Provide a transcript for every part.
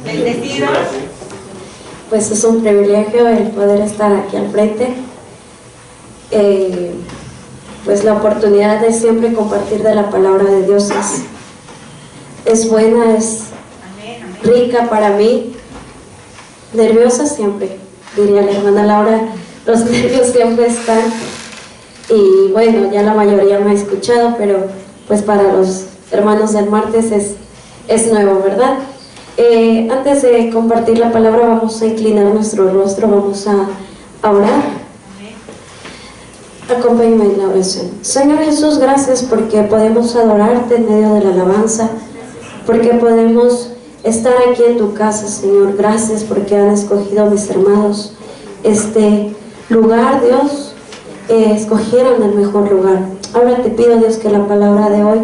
Bendecidos. Pues es un privilegio el poder estar aquí al frente. Pues la oportunidad de siempre compartir de la palabra de Dios es buena, es rica para mí. Nerviosa siempre, diría la hermana Laura, los nervios siempre están. Y bueno, ya la mayoría me ha escuchado, pero pues para los hermanos del martes es nuevo, ¿verdad? Antes de compartir la palabra vamos a inclinar nuestro rostro, vamos a orar. Acompáñame en la oración. Señor Jesús, gracias porque podemos adorarte en medio de la alabanza, porque podemos estar aquí en tu casa, Señor. Gracias porque han escogido a mis hermanos este lugar, Dios. Escogieron el mejor lugar. Ahora te pido, Dios, que la palabra de hoy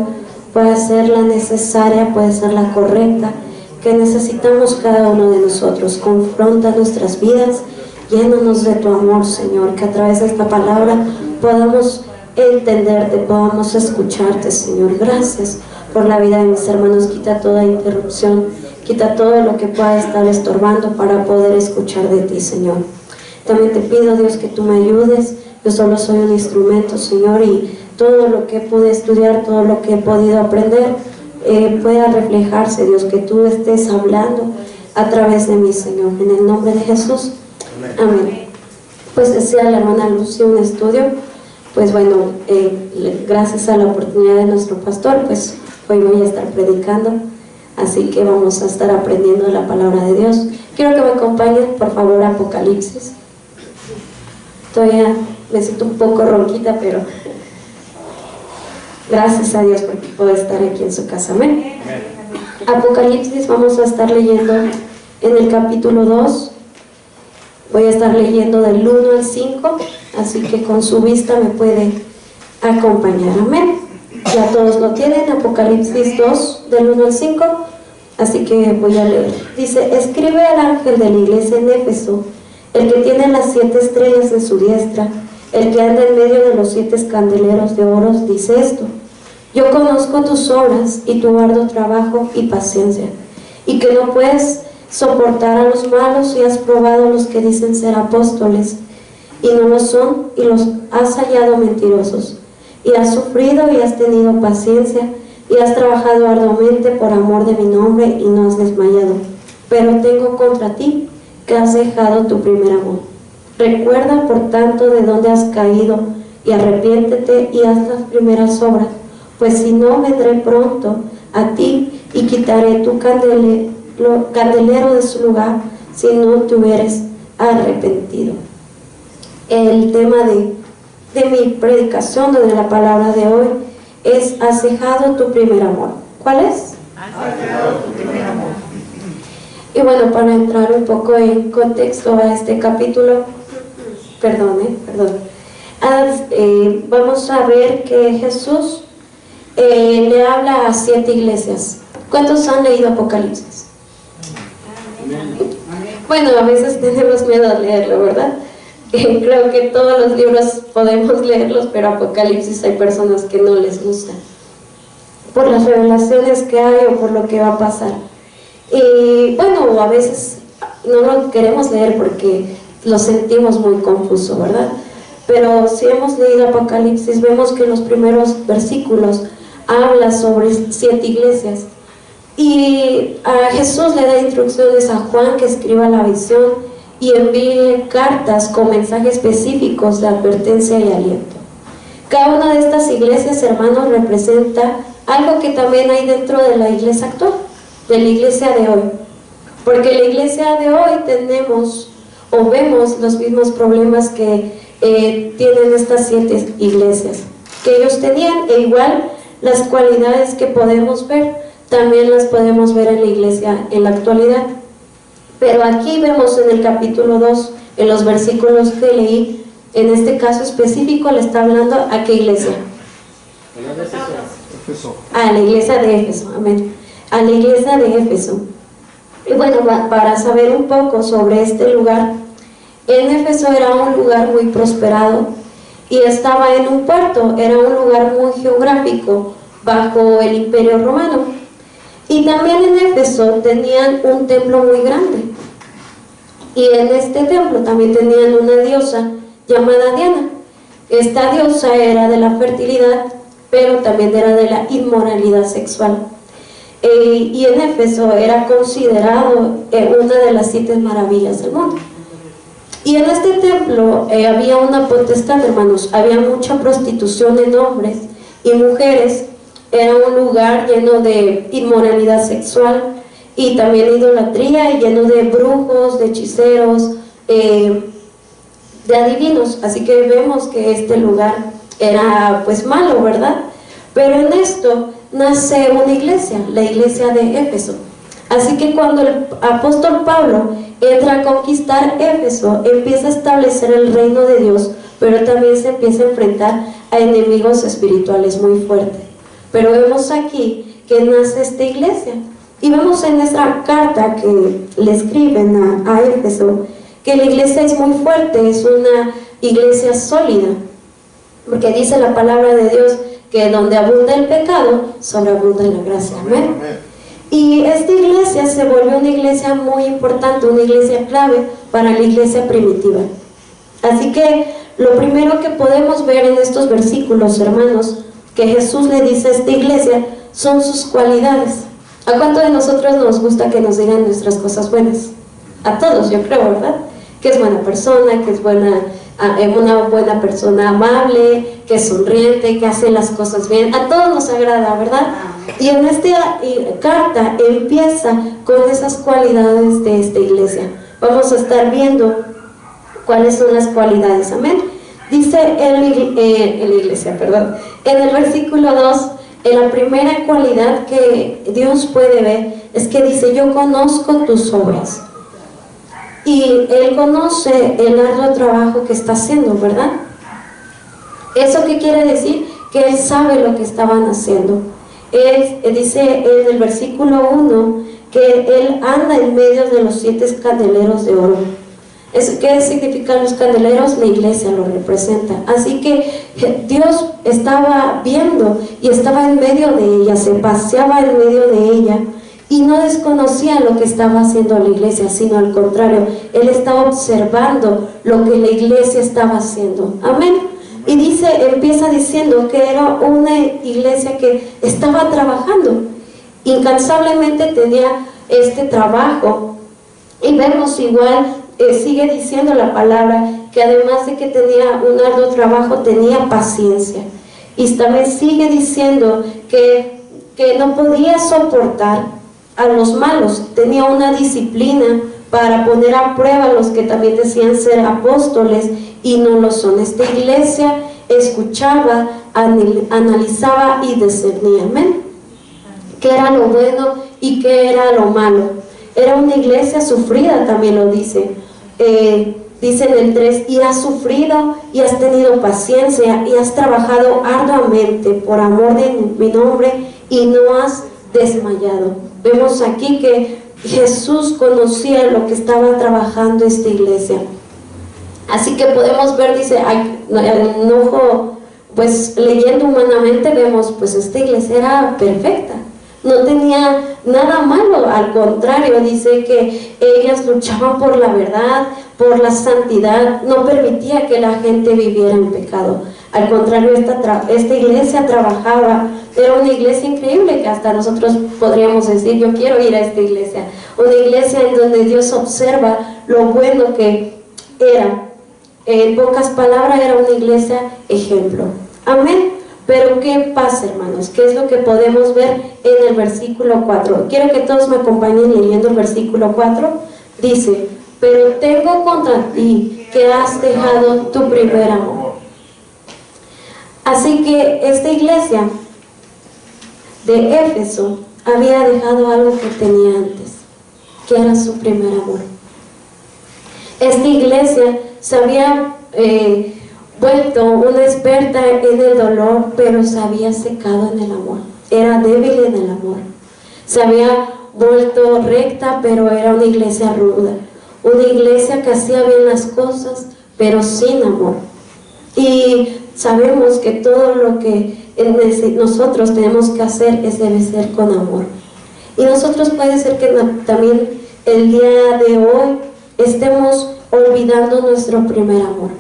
pueda ser la necesaria, pueda ser la correcta, que necesitamos cada uno de nosotros. Confronta nuestras vidas, llénanos de tu amor, Señor, que a través de esta palabra podamos entenderte, podamos escucharte, Señor. Gracias por la vida de mis hermanos. Quita toda interrupción, quita todo lo que pueda estar estorbando para poder escuchar de ti, Señor. También te pido, Dios, que tú me ayudes. Yo solo soy un instrumento, Señor, y todo lo que pude estudiar, todo lo que he podido aprender, pueda reflejarse, Dios, que tú estés hablando a través de mí, Señor. En el nombre de Jesús. Amén. Pues decía la hermana Lucy un estudio, pues bueno, gracias a la oportunidad de nuestro pastor, pues hoy voy a estar predicando, así que vamos a estar aprendiendo la palabra de Dios. Quiero que me acompañen, por favor, a Apocalipsis. Todavía me siento un poco ronquita, pero gracias a Dios porque puedo estar aquí en su casa. Amén. Apocalipsis, vamos a estar leyendo en el capítulo 2. Voy a estar leyendo del 1 al 5, así que con su vista me puede acompañar. Amén. Ya todos lo tienen, Apocalipsis 2, del 1 al 5, así que voy a leer. Dice: escribe al ángel de la iglesia en Éfeso, el que tiene las 7 estrellas en su diestra, el que anda en medio de los 7 candeleros de oro, dice esto: yo conozco tus obras y tu arduo trabajo y paciencia, y que no puedes soportar a los malos, y has probado a los que dicen ser apóstoles y no lo son, y los has hallado mentirosos, y has sufrido y has tenido paciencia, y has trabajado arduamente por amor de mi nombre y no has desmayado. Pero tengo contra ti que has dejado tu primer amor. Recuerda por tanto de dónde has caído, y arrepiéntete y haz las primeras obras, pues si no, vendré pronto a ti y quitaré tu candelero de su lugar si no te hubieres arrepentido. El tema de mi predicación, de la palabra de hoy, es: has dejado tu primer amor. ¿Cuál es? Has dejado tu primer amor. Y bueno, para entrar un poco en contexto a este capítulo, vamos a ver que Jesús le habla a 7 iglesias. ¿Cuántos han leído Apocalipsis? Bueno, a veces tenemos miedo a leerlo, ¿verdad? Creo que todos los libros podemos leerlos, pero Apocalipsis hay personas que no les gusta por las revelaciones que hay o por lo que va a pasar. Y bueno, a veces no lo queremos leer porque lo sentimos muy confuso, ¿verdad? Pero si hemos leído Apocalipsis, vemos que en los primeros versículos habla sobre 7 iglesias. Y a Jesús le da instrucciones a Juan que escriba la visión y envíe cartas con mensajes específicos de advertencia y aliento. Cada una de estas iglesias, hermanos, representa algo que también hay dentro de la iglesia actual, de la iglesia de hoy. Porque en la iglesia de hoy tenemos o vemos los mismos problemas que tienen estas 7 iglesias que ellos tenían, e igual las cualidades que podemos ver también las podemos ver en la iglesia en la actualidad. Pero aquí vemos en el capítulo 2, en los versículos que leí, en este caso específico le está hablando a qué iglesia. A la iglesia de Éfeso, amén. A la iglesia de Éfeso. Y bueno, para saber un poco sobre este lugar, en Éfeso era un lugar muy prosperado y estaba en un puerto, era un lugar muy geográfico bajo el Imperio Romano. Y también en Éfeso tenían un templo muy grande. Y en este templo también tenían una diosa llamada Diana. Esta diosa era de la fertilidad, pero también era de la inmoralidad sexual. Y en Éfeso era considerado una de las 7 maravillas del mundo. Y en este templo había una potestad, hermanos. Había mucha prostitución en hombres y mujeres. Era un lugar lleno de inmoralidad sexual y también idolatría, y lleno de brujos, de hechiceros, de adivinos. Así que vemos que este lugar era pues malo, ¿verdad? Pero en esto nace una iglesia, la iglesia de Éfeso. Así que cuando el apóstol Pablo entra a conquistar Éfeso, empieza a establecer el reino de Dios, pero también se empieza a enfrentar a enemigos espirituales muy fuertes. Pero vemos aquí que nace esta iglesia. Y vemos en esta carta que le escriben a Éfeso que la iglesia es muy fuerte, es una iglesia sólida. Porque dice la palabra de Dios que donde abunda el pecado, sobreabunda la gracia. Amén. Y esta iglesia se volvió una iglesia muy importante, una iglesia clave para la iglesia primitiva. Así que lo primero que podemos ver en estos versículos, hermanos, que Jesús le dice a esta iglesia, son sus cualidades. ¿A cuánto de nosotros nos gusta que nos digan nuestras cosas buenas? A todos, yo creo, ¿verdad? Que es buena persona, que es una buena persona, amable, que es sonriente, que hace las cosas bien. A todos nos agrada, ¿verdad? Y en esta carta empieza con esas cualidades de esta iglesia. Vamos a estar viendo cuáles son las cualidades. Amén. Dice en la iglesia, perdón, en el versículo 2, en la primera cualidad que Dios puede ver es que dice: yo conozco tus obras. Y Él conoce el arduo trabajo que está haciendo, ¿verdad? ¿Eso qué quiere decir? Que Él sabe lo que estaban haciendo. Él dice en el versículo 1 que Él anda en medio de los 7 candeleros de oro. ¿Qué significan los candeleros? La iglesia lo representa. Así que Dios estaba viendo y estaba en medio de ella, se paseaba en medio de ella y no desconocía lo que estaba haciendo la iglesia, sino al contrario, Él estaba observando lo que la iglesia estaba haciendo. Amén. Y empieza diciendo que era una iglesia que estaba trabajando, incansablemente tenía este trabajo. Y vemos igual, sigue diciendo la palabra, que además de que tenía un arduo trabajo, tenía paciencia. Y también sigue diciendo que no podía soportar a los malos, tenía una disciplina para poner a prueba a los que también decían ser apóstoles y no lo son. Esta iglesia escuchaba, analizaba y discernía. Amén. ¿Qué era lo bueno y qué era lo malo? Era una iglesia sufrida, también lo dice. Dice en el 3, y has sufrido y has tenido paciencia y has trabajado arduamente por amor de mi nombre y no has desmayado. Vemos aquí que Jesús conocía lo que estaba trabajando esta iglesia. Así que podemos ver, dice, pues leyendo humanamente vemos, pues esta iglesia era perfecta. No tenía nada malo, al contrario, dice que ellas luchaban por la verdad, por la santidad, no permitía que la gente viviera en pecado. Al contrario, esta iglesia trabajaba, era una iglesia increíble que hasta nosotros podríamos decir: yo quiero ir a esta iglesia. Una iglesia en donde Dios observa lo bueno que era. En pocas palabras, era una iglesia ejemplo. Amén. Pero ¿qué pasa, hermanos? ¿Qué es lo que podemos ver en el versículo 4? Quiero que todos me acompañen leyendo el versículo 4. Dice: pero tengo contra ti que has dejado tu primer amor. Así que esta iglesia de Éfeso había dejado algo que tenía antes, que era su primer amor. Esta iglesia se había vuelto una experta en el dolor, pero se había secado en el amor. Era débil en el amor. Se había vuelto recta, pero era una iglesia ruda. Una iglesia que hacía bien las cosas, pero sin amor. Y sabemos que todo lo que nosotros tenemos que hacer debe ser con amor. Y nosotros puede ser que también el día de hoy estemos olvidando nuestro primer amor.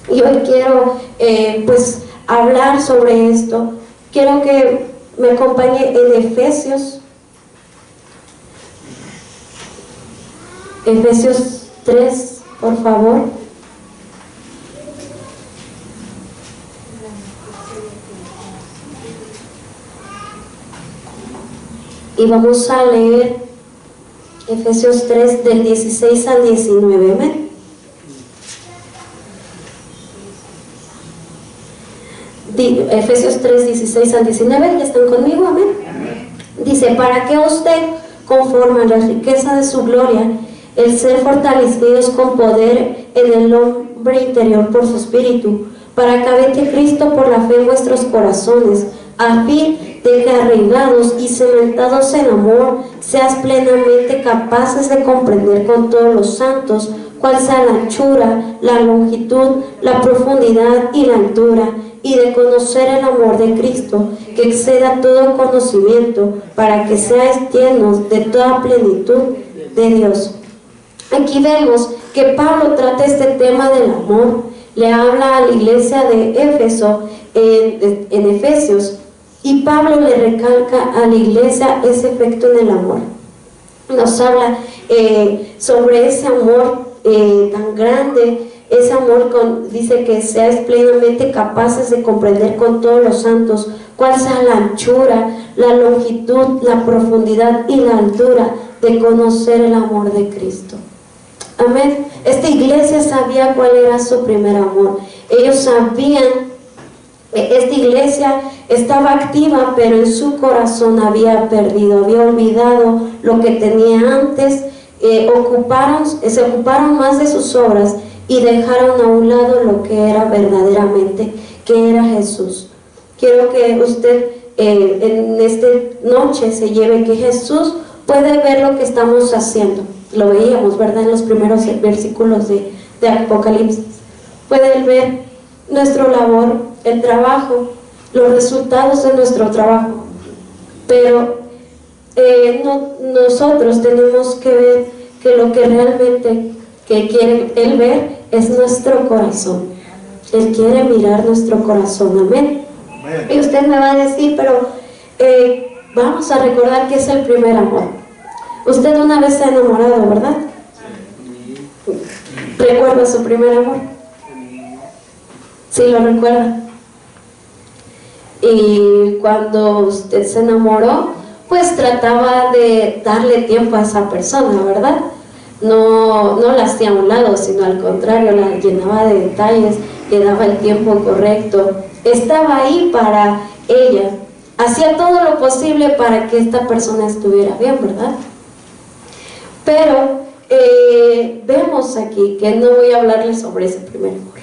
Y hoy quiero pues hablar sobre esto. Quiero que me acompañe en Efesios 3, por favor. Y vamos a leer Efesios 3 del 16 al 19. Amén. Efesios 3, 16 al 19, ¿ya están conmigo? Amén. Dice: para que usted, conforme a la riqueza de su gloria, el ser fortalecidos con poder en el hombre interior por su espíritu, para que habite Cristo por la fe en vuestros corazones, a fin de que arraigados y cementados en amor, seas plenamente capaces de comprender con todos los santos cuál sea la anchura, la longitud, la profundidad y la altura, y de conocer el amor de Cristo, que exceda todo conocimiento, para que seáis llenos de toda plenitud de Dios. Aquí vemos que Pablo trata este tema del amor, le habla a la iglesia de Éfeso en Efesios, y Pablo le recalca a la iglesia ese efecto en el amor. Nos habla sobre ese amor tan grande, ese amor dice que seáis plenamente capaces de comprender con todos los santos cuál sea la anchura, la longitud, la profundidad y la altura, de conocer el amor de Cristo. Amén. Esta iglesia sabía cuál era su primer amor. Ellos sabían, esta iglesia estaba activa, pero en su corazón había perdido, había olvidado lo que tenía antes. Se ocuparon más de sus obras y dejaron a un lado lo que era verdaderamente, que era Jesús. Quiero que usted en esta noche se lleve que Jesús puede ver lo que estamos haciendo. Lo veíamos, ¿verdad?, en los primeros versículos de Apocalipsis. Puede ver nuestra labor, el trabajo, los resultados de nuestro trabajo. Pero nosotros tenemos que ver que lo que realmente que quiere Él ver es nuestro corazón. Él quiere mirar nuestro corazón. Amén. Y usted me va a decir, pero vamos a recordar que es el primer amor. Usted una vez se ha enamorado, ¿verdad? ¿Recuerda su primer amor? Sí, lo recuerda. Y cuando usted se enamoró, pues trataba de darle tiempo a esa persona, ¿verdad? No la hacía a un lado, sino al contrario, la llenaba de detalles, le daba el tiempo correcto, estaba ahí para ella, hacía todo lo posible para que esta persona estuviera bien, ¿verdad? Pero vemos aquí que no voy a hablarles sobre ese primer amor,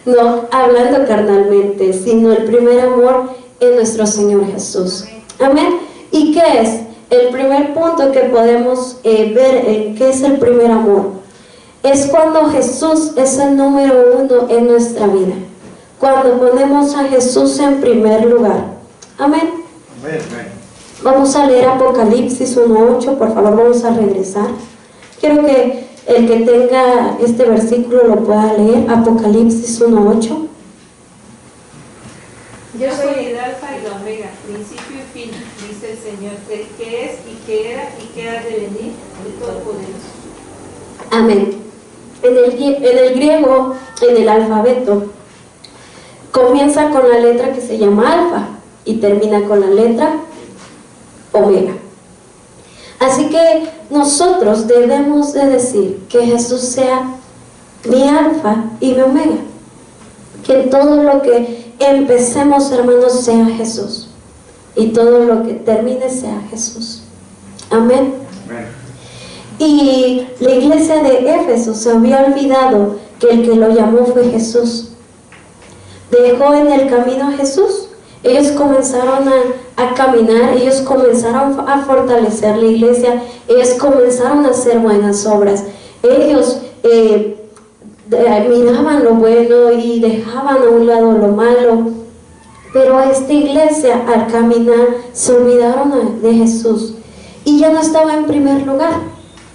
no hablando carnalmente, sino el primer amor en nuestro Señor Jesús. Amén. ¿Y qué es? El primer punto que podemos ver en qué es el primer amor es cuando Jesús es el número 1 en nuestra vida, cuando ponemos a Jesús en primer lugar. Amén. Amén. Vamos a leer Apocalipsis 1:8, por favor, vamos a regresar. Quiero que el que tenga este versículo lo pueda leer. Apocalipsis 1:8. Yo soy el alfa y la omega, principio y fin, dice el Señor, el que es y que era y que ha de venir, el Todopoderoso. Amén. En el griego, en el alfabeto, comienza con la letra que se llama alfa y termina con la letra omega. Así que nosotros debemos de decir que Jesús sea mi alfa y mi omega, que todo lo que empecemos, hermanos, sea Jesús, y todo lo que termine sea Jesús. Amén. Amén. Y la iglesia de Éfeso se había olvidado que el que lo llamó fue Jesús. Dejó en el camino a Jesús. Ellos comenzaron a caminar, ellos comenzaron a fortalecer la iglesia, ellos comenzaron a hacer buenas obras. Ellos miraban lo bueno y dejaban a un lado lo malo, Pero esta iglesia, al caminar, se olvidaron de Jesús y ya no estaba en primer lugar.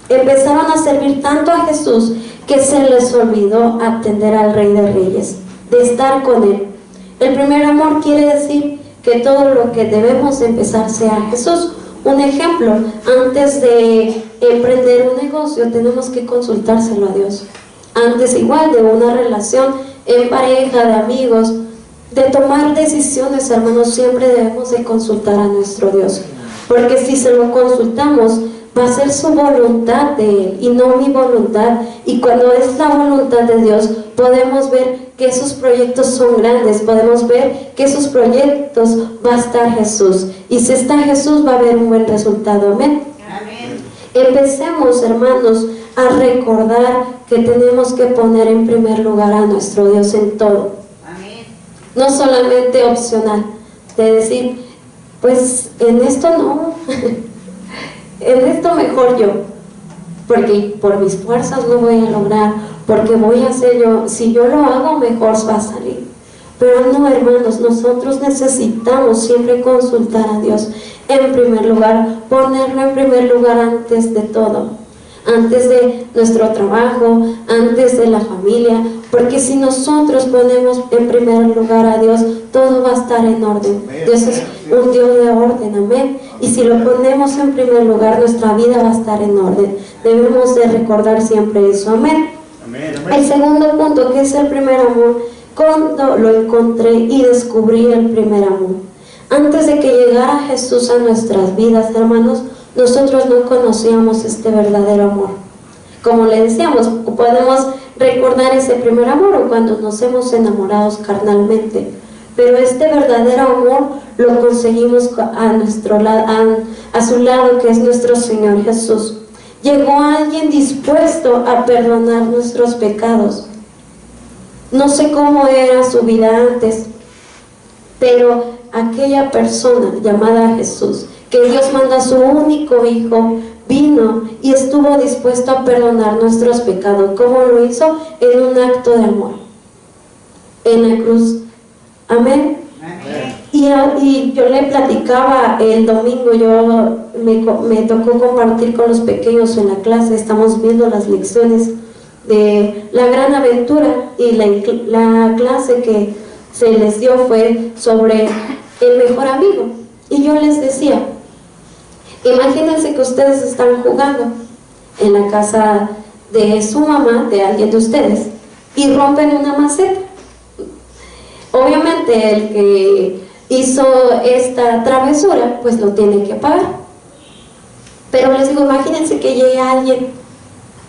Empezaron a servir tanto a Jesús que se les olvidó atender al Rey de Reyes, de estar con Él. El primer amor quiere decir que todo lo que debemos empezar sea Jesús. Un ejemplo, antes de emprender un negocio tenemos que consultárselo a Dios. Antes igual de una relación en pareja, de amigos, de tomar decisiones, hermanos, siempre debemos de consultar a nuestro Dios. Porque si se lo consultamos, va a ser su voluntad de Él y no mi voluntad. Y cuando es la voluntad de Dios, podemos ver que esos proyectos son grandes, podemos ver que esos proyectos va a estar Jesús. Y si está Jesús, va a haber un buen resultado. Amén. Amén. Empecemos, hermanos, a recordar que tenemos que poner en primer lugar a nuestro Dios en todo. Amén. No solamente opcional, de decir, pues en esto no, en esto mejor yo, porque por mis fuerzas lo voy a lograr, porque voy a hacer yo, si yo lo hago mejor va a salir. Pero no, hermanos, nosotros necesitamos siempre consultar a Dios en primer lugar, ponerlo en primer lugar antes de todo, antes de nuestro trabajo, antes de la familia, porque si nosotros ponemos en primer lugar a Dios, todo va a estar en orden. Dios es un Dios de orden, amén. Y si lo ponemos en primer lugar, nuestra vida va a estar en orden. Debemos de recordar siempre eso, amén. El segundo punto, que es el primer amor, cuando lo encontré y descubrí el primer amor. Antes de que llegara Jesús a nuestras vidas, hermanos, nosotros no conocíamos este verdadero amor. Como le decíamos, podemos recordar ese primer amor o cuando nos hemos enamorado carnalmente, pero este verdadero amor lo conseguimos a su lado, que es nuestro Señor Jesús. Llegó alguien dispuesto a perdonar nuestros pecados. No sé cómo era su vida antes, pero aquella persona llamada Jesús, que Dios manda a su único Hijo, vino y estuvo dispuesto a perdonar nuestros pecados. ¿Cómo lo hizo? En un acto de amor, en la cruz. Amén. Y yo le platicaba el domingo, me tocó compartir con los pequeños en la clase. Estamos viendo las lecciones de la gran aventura y la clase que se les dio fue sobre el mejor amigo. Y yo les decía, imagínense que ustedes están jugando en la casa de su mamá, de alguien de ustedes, y rompen una maceta. Obviamente el que hizo esta travesura pues lo tiene que pagar. Pero les digo, imagínense que llegue alguien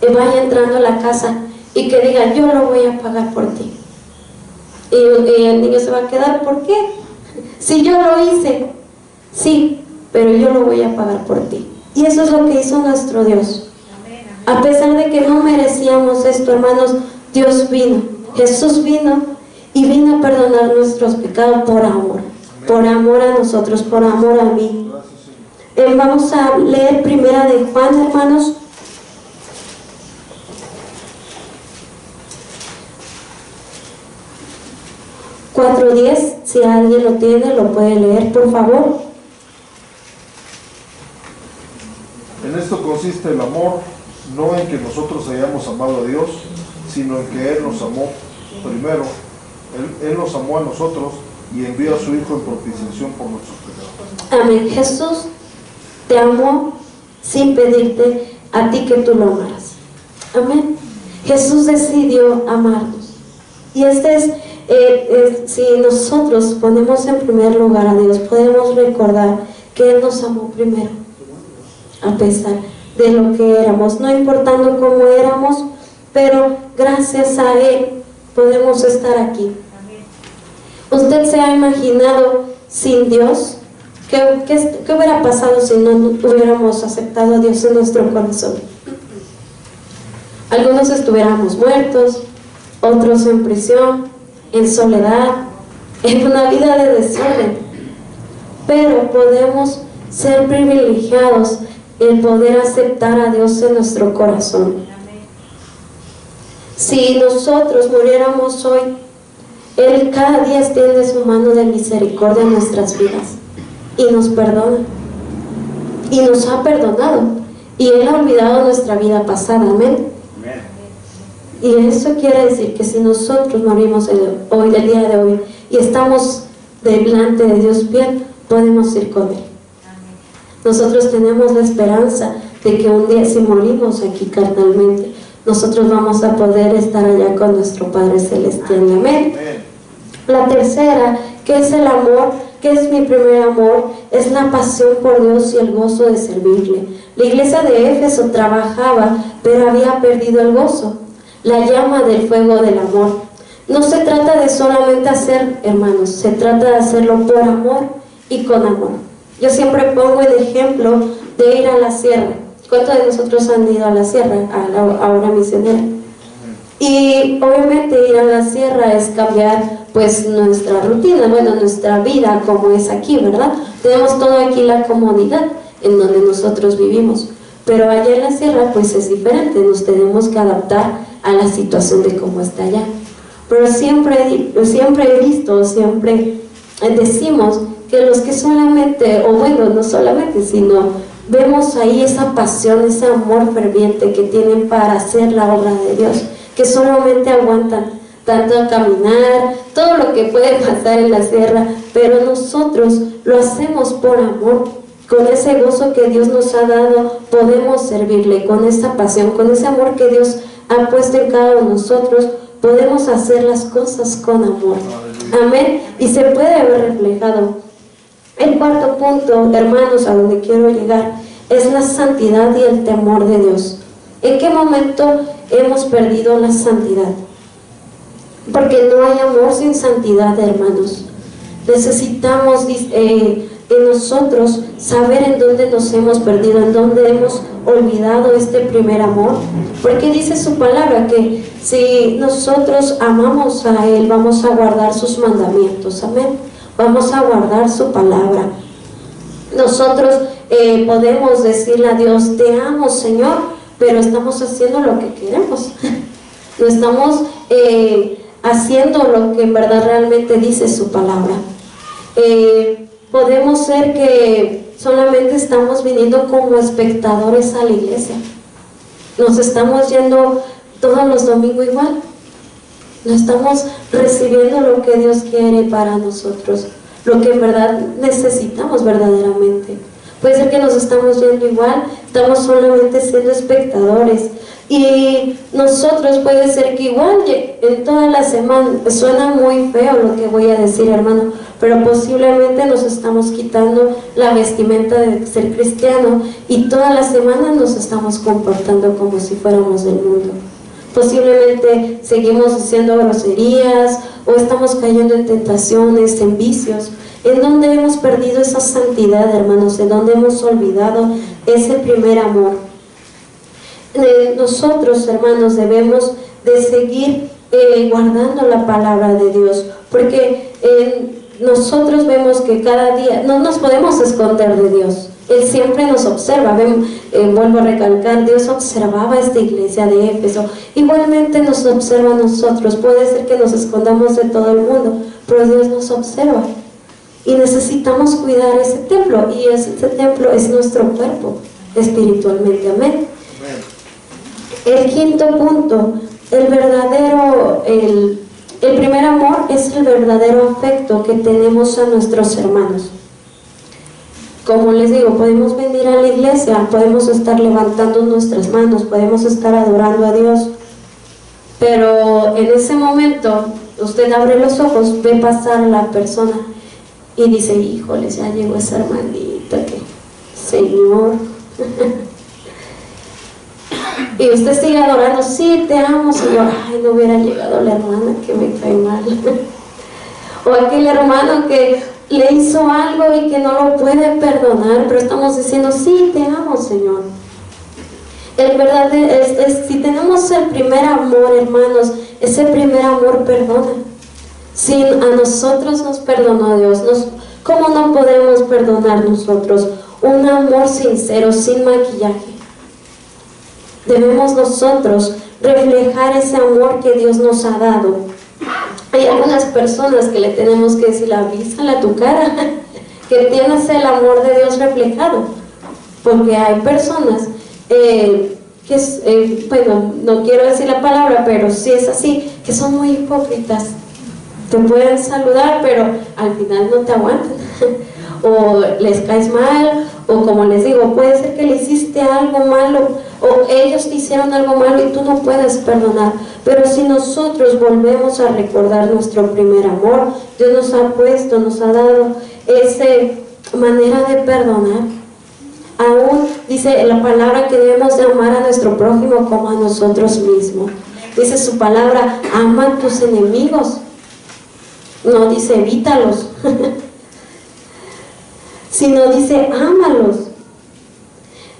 y vaya entrando a la casa y que diga, yo lo voy a pagar por ti. Y el niño se va a quedar, ¿por qué? Si yo lo hice, sí, pero yo lo voy a pagar por ti. Y eso es lo que hizo nuestro Dios. A pesar de que no merecíamos esto, hermanos, Dios vino, Jesús vino y vino a perdonar nuestros pecados por amor a nosotros, por amor a mí. Vamos a leer primera de Juan, hermanos. (4:10), si alguien lo tiene, lo puede leer, por favor. En esto consiste el amor, no en que nosotros hayamos amado a Dios, sino en que Él nos amó primero. Él nos amó a nosotros y envió a su Hijo en propiciación por nuestros pecados. Amén. Jesús te amó sin pedirte a ti que tú lo amaras. Amén. Jesús decidió amarnos. Y si nosotros ponemos en primer lugar a Dios, podemos recordar que Él nos amó primero, a pesar de lo que éramos, no importando cómo éramos, pero gracias a Él podemos estar aquí. ¿Usted se ha imaginado sin Dios? ¿Qué hubiera pasado si no hubiéramos aceptado a Dios en nuestro corazón? Algunos estuviéramos muertos, otros en prisión, en soledad, en una vida de desorden. Pero podemos ser privilegiados en poder aceptar a Dios en nuestro corazón. Si nosotros muriéramos hoy, Él cada día extiende su mano de misericordia en nuestras vidas y nos perdona. Y nos ha perdonado. Y Él ha olvidado nuestra vida pasada. Amén. Y eso quiere decir que si nosotros morimos hoy, del día de hoy, y estamos delante de Dios bien, podemos ir con Él. Nosotros tenemos la esperanza de que un día, si morimos aquí carnalmente, nosotros vamos a poder estar allá con nuestro Padre Celestial. Amén. La tercera, que es el amor, que es mi primer amor, es la pasión por Dios y el gozo de servirle. La iglesia de Éfeso trabajaba, pero había perdido el gozo, la llama del fuego del amor. No se trata de solamente hacer, hermanos, se trata de hacerlo por amor y con amor. Yo siempre pongo el ejemplo de ir a la sierra. ¿Cuántos de nosotros han ido a la sierra, a la hora misionera? Y obviamente ir a la sierra es cambiar pues nuestra rutina, bueno, nuestra vida como es aquí, ¿verdad? Tenemos todo aquí la comodidad en donde nosotros vivimos, pero allá en la sierra pues es diferente, nos tenemos que adaptar a la situación de cómo está allá. Pero siempre he visto, siempre decimos que los que solamente, o bueno, no solamente, sino vemos ahí esa pasión, ese amor ferviente que tienen para hacer la obra de Dios, que solamente aguantan tanto caminar, todo lo que puede pasar en la sierra, pero nosotros lo hacemos por amor, con ese gozo que Dios nos ha dado, podemos servirle, con esa pasión, con ese amor que Dios ha puesto en cada uno de nosotros, podemos hacer las cosas con amor. Amén. Y se puede ver reflejado. El cuarto punto, hermanos, a donde quiero llegar, es la santidad y el temor de Dios. ¿En qué momento hemos perdido la santidad? Porque no hay amor sin santidad, hermanos. Necesitamos en nosotros saber en dónde nos hemos perdido, en dónde hemos olvidado este primer amor. Porque dice su palabra que si nosotros amamos a Él, vamos a guardar sus mandamientos. Amén. Vamos a guardar su palabra. Nosotros podemos decirle a Dios, te amo, Señor, pero estamos haciendo lo que queremos. No estamos haciendo lo que en verdad realmente dice su palabra. Podemos ser que solamente estamos viniendo como espectadores a la iglesia. Nos estamos yendo todos los domingos igual. No estamos recibiendo lo que Dios quiere para nosotros, lo que en verdad necesitamos verdaderamente. Puede ser que nos estamos yendo igual, estamos solamente siendo espectadores. Y nosotros puede ser que igual en toda la semana, suena muy feo lo que voy a decir, hermano, pero posiblemente nos estamos quitando la vestimenta de ser cristiano y toda la semana nos estamos comportando como si fuéramos del mundo. Posiblemente seguimos diciendo groserías o estamos cayendo en tentaciones, en vicios, en donde hemos perdido esa santidad, hermanos, en donde hemos olvidado ese primer amor. Nosotros, hermanos, debemos de seguir guardando la palabra de Dios, porque nosotros vemos que cada día no nos podemos esconder de Dios. Él siempre nos observa. Vuelvo a recalcar, Dios observaba esta iglesia de Éfeso, igualmente nos observa a nosotros. Puede ser que nos escondamos de todo el mundo, pero Dios nos observa y necesitamos cuidar ese templo, y ese templo es nuestro cuerpo espiritualmente. Amén. El quinto punto, el primer amor es el verdadero afecto que tenemos a nuestros hermanos. Como les digo, podemos venir a la iglesia, podemos estar levantando nuestras manos, podemos estar adorando a Dios, pero en ese momento usted abre los ojos, ve pasar a la persona y dice, híjole, ya llegó esa hermanita, que Señor. Y usted sigue adorando, sí, te amo, Señor. Ay, no hubiera llegado la hermana que me cae mal. O aquel hermano que le hizo algo y que no lo puede perdonar, pero estamos diciendo, sí, te amo, Señor. El verdadero si tenemos el primer amor, hermanos, ese primer amor perdona. Si a nosotros nos perdonó Dios, ¿cómo no podemos perdonar nosotros? Un amor sincero, sin maquillaje. Debemos nosotros reflejar ese amor que Dios nos ha dado. Hay algunas personas que le tenemos que decir, avísale a tu cara que tienes el amor de Dios reflejado, porque hay personas bueno, no quiero decir la palabra, pero sí es así, que son muy hipócritas. Te pueden saludar, pero al final no te aguantan o les caes mal, o como les digo, puede ser que le hiciste algo malo o ellos te hicieron algo malo y tú no puedes perdonar. Pero si nosotros volvemos a recordar nuestro primer amor, Dios nos ha puesto, nos ha dado esa manera de perdonar. Aún dice la palabra que debemos de amar a nuestro prójimo como a nosotros mismos. Dice su palabra, ama a tus enemigos. No dice evítalos, sino dice ámalos.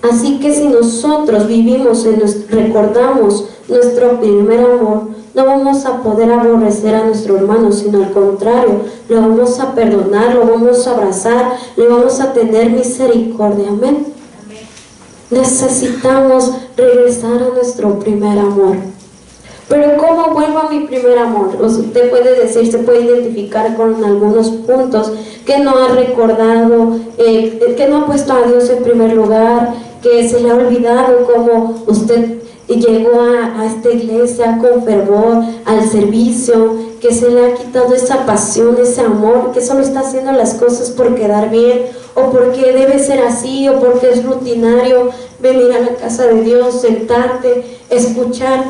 Así que si nosotros vivimos, recordamos nuestro primer amor, no vamos a poder aborrecer a nuestro hermano, sino al contrario, lo vamos a perdonar, lo vamos a abrazar, le vamos a tener misericordia. Amén. Necesitamos regresar a nuestro primer amor. Pero ¿cómo vuelvo a mi primer amor? Usted puede decir, se puede identificar con algunos puntos que no ha recordado, que no ha puesto a Dios en primer lugar, que se le ha olvidado cómo usted llegó a esta iglesia con fervor, al servicio, que se le ha quitado esa pasión, ese amor, que solo está haciendo las cosas por quedar bien, o porque debe ser así, o porque es rutinario venir a la casa de Dios, sentarte, escuchar.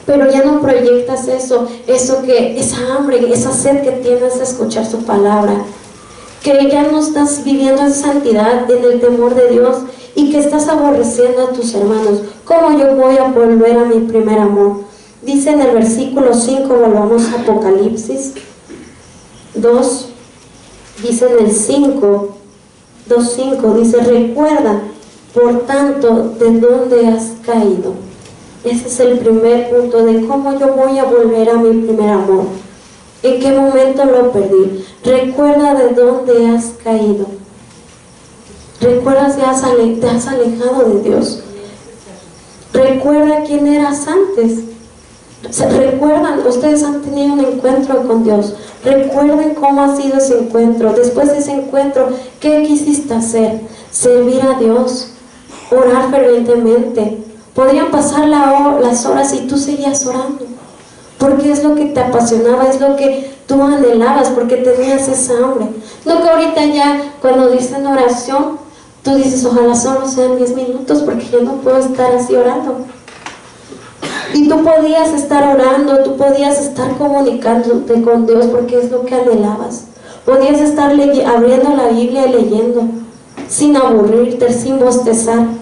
Pero ya no proyectas esa hambre, esa sed que tienes de escuchar su palabra, que ya no estás viviendo en santidad, en el temor de Dios, y que estás aborreciendo a tus hermanos. ¿Cómo yo voy a volver a mi primer amor? Dice en el versículo 5, volvamos a Apocalipsis 2, dice en el 5, 2:5, dice, recuerda, por tanto, de dónde has caído. Ese es el primer punto de cómo yo voy a volver a mi primer amor. ¿En qué momento lo perdí? Recuerda de dónde has caído. Recuerda si te has alejado de Dios. Recuerda quién eras antes. Recuerdan, ustedes han tenido un encuentro con Dios. Recuerden cómo ha sido ese encuentro. Después de ese encuentro, ¿qué quisiste hacer? Servir a Dios, orar fervientemente. Podrían pasar las horas y tú seguías orando, porque es lo que te apasionaba, es lo que tú anhelabas, porque tenías esa hambre. No que ahorita ya cuando dicen oración, tú dices, ojalá solo sean 10 minutos, porque yo no puedo estar así orando. Y tú podías estar orando, tú podías estar comunicándote con Dios, porque es lo que anhelabas. Podías estar abriendo la Biblia y leyendo, sin aburrirte, sin bostezar.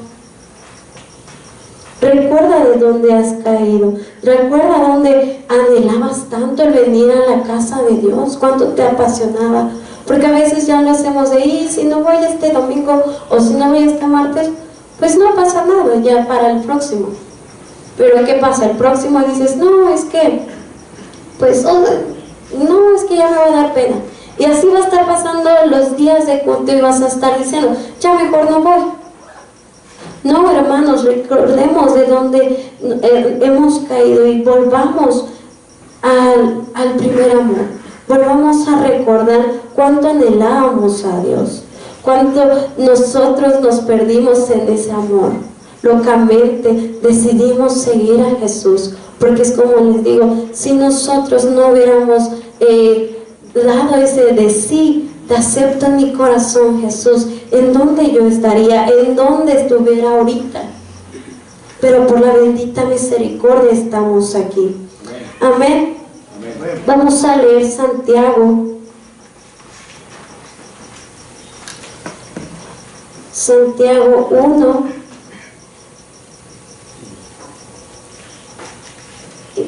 Recuerda de dónde has caído. Recuerda dónde anhelabas tanto el venir a la casa de Dios, cuánto te apasionaba. Porque a veces ya lo hacemos de, y si no voy este domingo o si no voy este martes, pues no pasa nada, ya para el próximo. Pero ¿qué pasa? El próximo dices, no, es que, pues, no, es que ya me va a dar pena. Y así va a estar pasando los días de culto y vas a estar diciendo, ya mejor no voy. No, hermanos, recordemos de dónde hemos caído y volvamos al primer amor. Volvamos a recordar cuánto anhelábamos a Dios, cuánto nosotros nos perdimos en ese amor. Locamente decidimos seguir a Jesús, porque es como les digo, si nosotros no hubiéramos dado ese de sí, te acepto en mi corazón, Jesús, ¿en dónde yo estaría? ¿En dónde estuviera ahorita? Pero por la bendita misericordia estamos aquí. Amén. Amén. Vamos a leer Santiago. Santiago 1.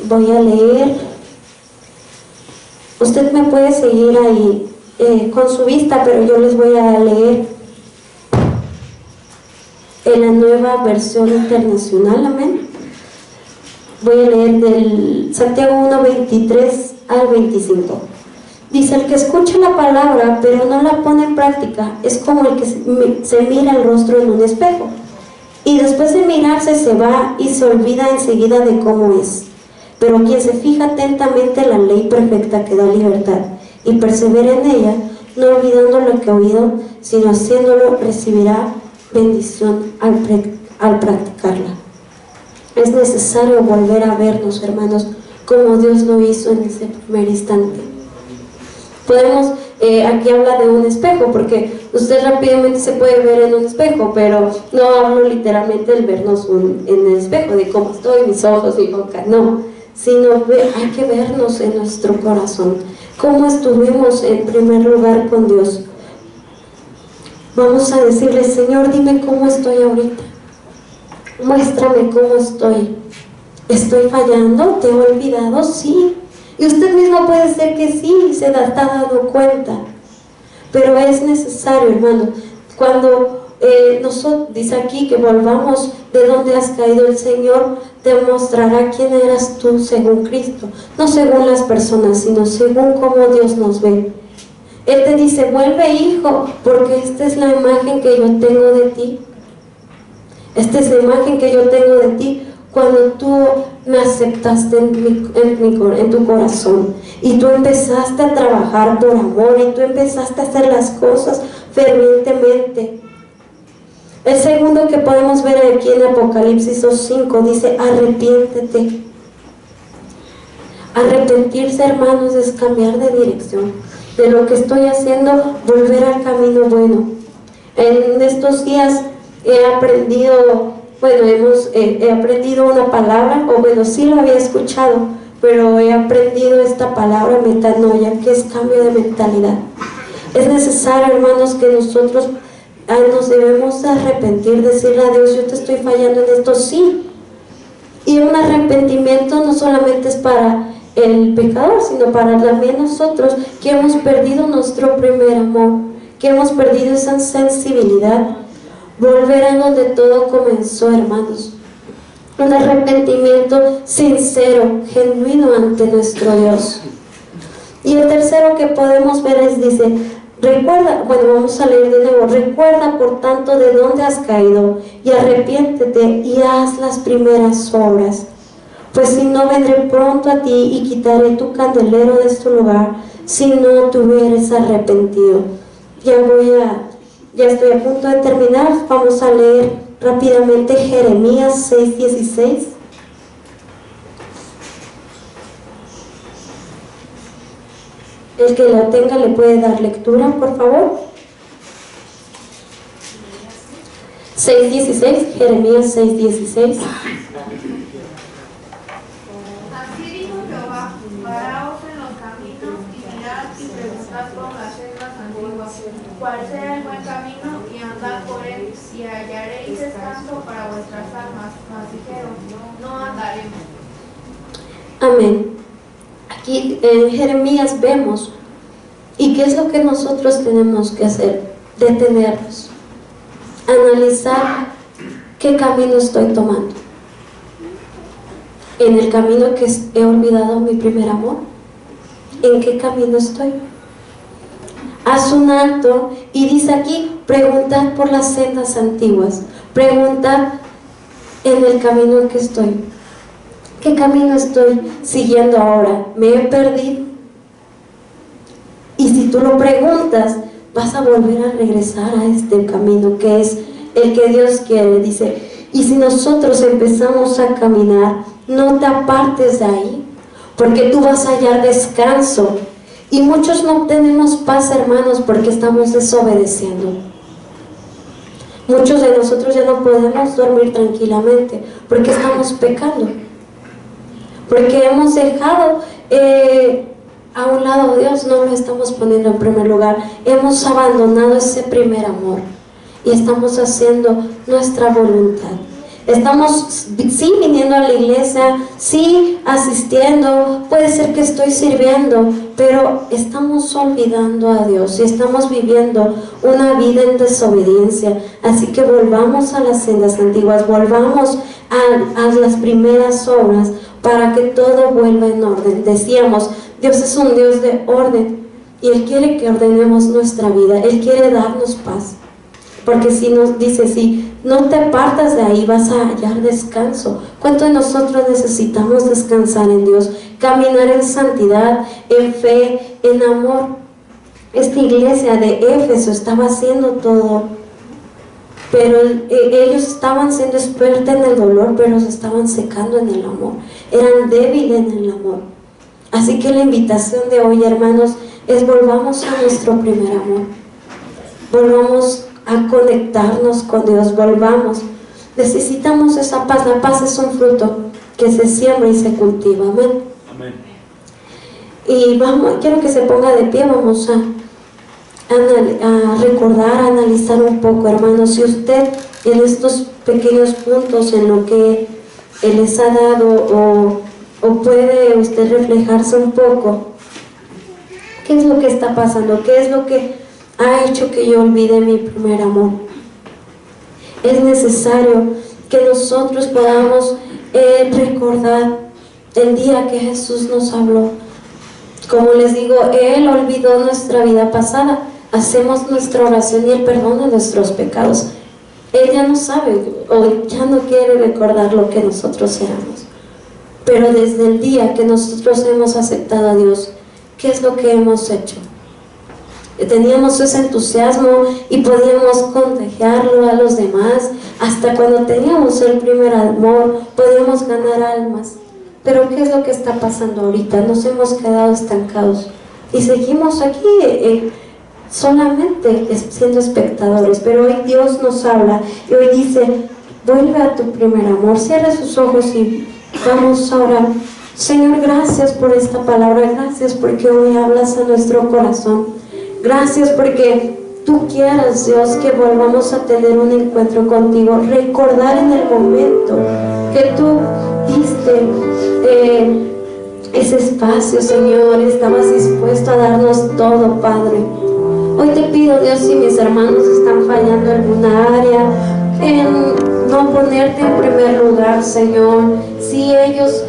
Voy a leer. Usted me puede seguir ahí con su vista, pero yo les voy a leer en la Nueva Versión Internacional. Amén. Voy a leer del Santiago 1, 23 al 25. Dice, el que escucha la palabra pero no la pone en práctica es como el que se mira el rostro en un espejo y después de mirarse se va y se olvida enseguida de cómo es. Pero quien se fija atentamente en la ley perfecta que da libertad y persevera en ella, no olvidando lo que ha oído, sino haciéndolo, recibirá bendición al practicarla. Es necesario volver a vernos, hermanos, como Dios lo hizo en ese primer instante. Podemos, aquí habla de un espejo, porque usted rápidamente se puede ver en un espejo, pero no hablo literalmente del vernos en el espejo, de cómo estoy, mis ojos, mi boca, no, sino hay que vernos en nuestro corazón, cómo estuvimos en primer lugar con Dios. Vamos a decirle: Señor, dime cómo estoy ahorita, muéstrame cómo estoy. ¿Estoy fallando? ¿Te he olvidado? Sí. Y usted mismo puede ser que sí, se está dando cuenta. Pero es necesario, hermano, cuando nosotros, dice aquí que volvamos de donde has caído, el Señor te mostrará quién eras tú según Cristo. No según las personas, sino según cómo Dios nos ve. Él te dice: vuelve, hijo, porque esta es la imagen que yo tengo de ti. Esta es la imagen que yo tengo de ti cuando tú me aceptaste en tu corazón y tú empezaste a trabajar por amor y tú empezaste a hacer las cosas fervientemente. El segundo que podemos ver aquí en Apocalipsis 2:5 dice: arrepiéntete. Arrepentirse, hermanos, es cambiar de dirección. De lo que estoy haciendo, volver al camino bueno. En estos días he aprendido, he aprendido una palabra, o bueno, sí lo había escuchado, pero he aprendido esta palabra metanoia, que es cambio de mentalidad. Es necesario, hermanos, que nosotros nos debemos arrepentir, decirle a Dios: yo te estoy fallando en esto, sí. Y un arrepentimiento no solamente es para el pecador, sino para también nosotros que hemos perdido nuestro primer amor, que hemos perdido esa sensibilidad. Volver a donde todo comenzó, hermanos. Un arrepentimiento sincero, genuino ante nuestro Dios. Y el tercero que podemos ver es, dice: recuerda, vamos a leer de nuevo: recuerda por tanto de dónde has caído y arrepiéntete y haz las primeras obras. Pues si no, vendré pronto a ti y quitaré tu candelero de su lugar, si no te hubieres arrepentido. Ya estoy a punto de terminar. Vamos a leer rápidamente Jeremías 6:16. El que lo tenga le puede dar lectura, por favor. 6:16, Jeremías 6:16. Así dijo Jehová: paraos en los caminos y mirad y preguntad por las sendas antiguas, cuál sea el buen camino, y andad por él, y hallaréis descanso para vuestras almas. Mas dijeron: no andaremos. Amén. Aquí en Jeremías vemos, ¿y qué es lo que nosotros tenemos que hacer? Detenernos, analizar qué camino estoy tomando. ¿En el camino que he olvidado mi primer amor? ¿En qué camino estoy? Haz un alto y dice aquí: preguntad por las sendas antiguas, preguntad en el camino en que estoy. ¿Qué camino estoy siguiendo ahora? ¿Me he perdido? Y si tú lo preguntas, vas a volver a regresar a este camino que es el que Dios quiere. Dice: y si nosotros empezamos a caminar, no te apartes de ahí, porque tú vas a hallar descanso. Y muchos no tenemos paz, hermanos, porque estamos desobedeciendo. Muchos de nosotros ya no podemos dormir tranquilamente porque estamos pecando, porque hemos dejado a un lado a Dios, no lo estamos poniendo en primer lugar. Hemos abandonado ese primer amor y estamos haciendo nuestra voluntad. Estamos, sí, viniendo a la iglesia, sí, asistiendo, puede ser que estoy sirviendo, pero estamos olvidando a Dios y estamos viviendo una vida en desobediencia. Así que volvamos a las sendas antiguas, volvamos a las primeras obras para que todo vuelva en orden. Decíamos, Dios es un Dios de orden y Él quiere que ordenemos nuestra vida, Él quiere darnos paz. Porque si nos dice, si no te apartas de ahí, vas a hallar descanso. ¿Cuánto de nosotros necesitamos descansar en Dios? Caminar en santidad, en fe, en amor. Esta iglesia de Éfeso estaba haciendo todo, pero ellos estaban siendo expertos en el dolor, pero se estaban secando en el amor. Eran débiles en el amor. Así que la invitación de hoy, hermanos, es volvamos a nuestro primer amor. Volvamos a conectarnos con Dios, volvamos. Necesitamos esa paz. La paz es un fruto que se siembra y se cultiva. Amén. Amén. Y quiero que se ponga de pie, vamos a recordar, a analizar un poco, hermanos. Si usted en estos pequeños puntos en lo que Él les ha dado o puede usted reflejarse un poco, ¿qué es lo que está pasando? ¿Qué es lo que ha hecho que yo olvide mi primer amor? Es necesario que nosotros podamos recordar el día que Jesús nos habló. Como les digo, Él olvidó nuestra vida pasada. Hacemos nuestra oración y Él perdona nuestros pecados. Él ya no sabe o ya no quiere recordar lo que nosotros éramos. Pero desde el día que nosotros hemos aceptado a Dios, ¿qué es lo que hemos hecho? Teníamos ese entusiasmo y podíamos contagiarlo a los demás. Hasta cuando teníamos el primer amor, podíamos ganar almas. Pero ¿qué es lo que está pasando ahorita? Nos hemos quedado estancados y seguimos aquí solamente siendo espectadores. Pero hoy Dios nos habla y hoy dice: vuelve a tu primer amor. Cierra sus ojos y vamos a orar. Señor, gracias por esta palabra. Gracias porque hoy hablas a nuestro corazón. Gracias porque tú quieras, Dios, que volvamos a tener un encuentro contigo. Recordar en el momento que tú diste ese espacio, Señor. Estabas dispuesto a darnos todo, Padre. Hoy te pido, Dios, si mis hermanos están fallando en alguna área, en no ponerte en primer lugar, Señor. Si ellos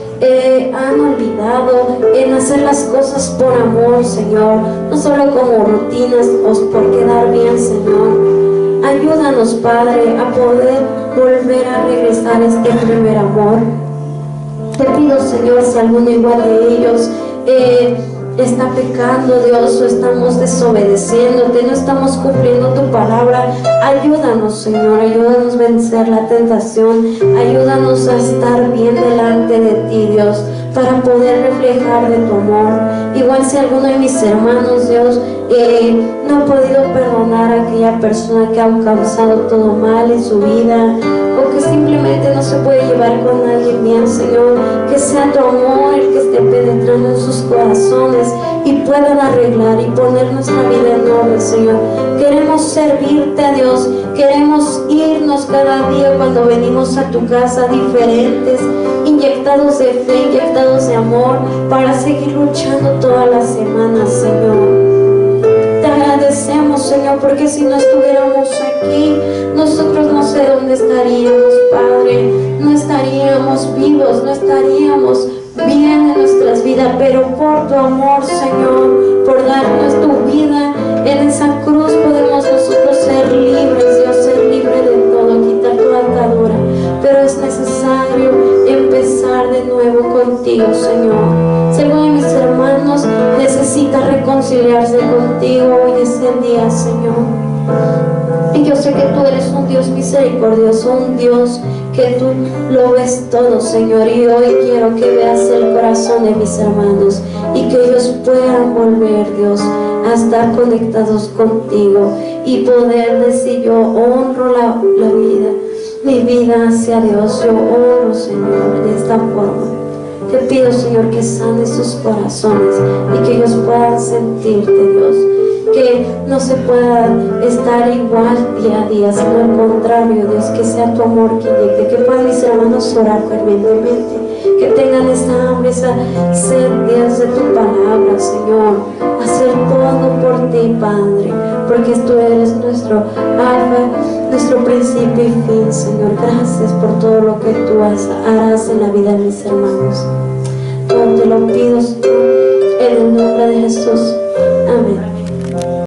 han olvidado en hacer las cosas por amor, Señor, no solo como rutinas o por quedar bien, Señor. Ayúdanos, Padre, a poder volver a regresar a este primer amor. Te pido, Señor, si alguno igual de ellos está pecando, Dios, o estamos desobedeciéndote, no estamos cumpliendo tu palabra, ayúdanos, Señor, ayúdanos a vencer la tentación, ayúdanos a estar bien delante de ti, Dios, para poder reflejar de tu amor. Igual si alguno de mis hermanos, Dios, no ha podido perdonar a aquella persona que ha causado todo mal en su vida, o que simplemente no se puede llevar con nadie bien, Señor, que sea tu amor el que esté penetrando en sus corazones y puedan arreglar y poner nuestra vida en orden, Señor. Queremos servirte a Dios, queremos irnos cada día cuando venimos a tu casa diferentes, inyectados de fe, inyectados de amor, para seguir luchando toda la semana, Señor. Te agradecemos, Señor, porque si no estuviéramos aquí, nosotros no sé dónde estaríamos, Padre. No estaríamos vivos, no estaríamos bien en nuestras vidas, pero por tu amor, Señor, por darnos tu vida en esa cruz, podemos nosotros ser libres, Dios, ser libre de todo, quitar toda atadura. Pero es necesario empezar de nuevo contigo, Señor. Si alguno de mis hermanos necesita reconciliarse contigo, hoy es el día, Señor. Y yo sé que tú eres un Dios misericordioso, un Dios que tú lo ves todo, Señor. Y hoy quiero que veas el corazón de mis hermanos y que ellos puedan volver, Dios, a estar conectados contigo y poder decir: yo honro la vida, mi vida hacia Dios, yo honro, Señor, de esta forma. Te pido, Señor, que sanes sus corazones y que ellos puedan sentirte, Dios, que no se pueda estar igual día a día, sino al contrario, Dios, que sea tu amor que inyecte, que puedan mis hermanos orar fervientemente, que tengan esa hambre, esa sed, Dios, de tu palabra, Señor, hacer todo por ti, Padre, porque tú eres nuestro alfa, nuestro principio y fin, Señor. Gracias por todo lo que tú harás en la vida de mis hermanos. Todo te lo pido, Señor, en el nombre de Jesús. Amén.